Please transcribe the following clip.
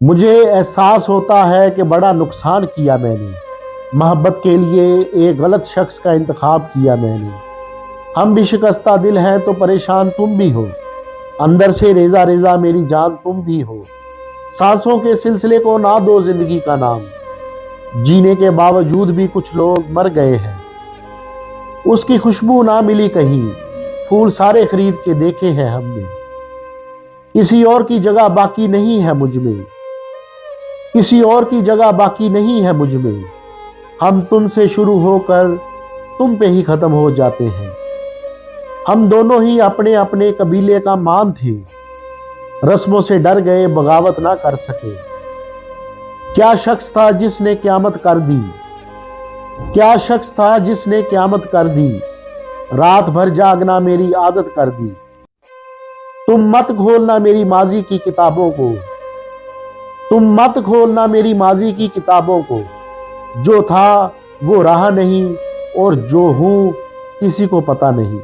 मुझे एहसास होता है कि बड़ा नुकसान किया मैंने, मोहब्बत के लिए एक गलत शख्स का इंतखाब किया मैंने। हम भी शिकस्ता दिल हैं तो परेशान तुम भी हो, अंदर से रेजा रेजा मेरी जान तुम भी हो। सांसों के सिलसिले को ना दो जिंदगी का नाम, जीने के बावजूद भी कुछ लोग मर गए हैं। उसकी खुशबू ना मिली कहीं, फूल सारे खरीद के देखे हैं हमने। किसी और की जगह बाकी नहीं है मुझ में, किसी और की जगह बाकी नहीं है मुझ में। हम तुमसे शुरू होकर तुम पे ही खत्म हो जाते हैं। हम दोनों ही अपने अपने कबीले का मान थे, रस्मों से डर गए बगावत ना कर सके। क्या शख्स था जिसने क़यामत कर दी, क्या शख्स था जिसने क़यामत कर दी। रात भर जागना मेरी आदत कर दी। तुम मत खोलना मेरी माजी की किताबों को, तुम मत खोलना मेरी माजी की किताबों को। जो था वो रहा नहीं और जो हूं किसी को पता नहीं।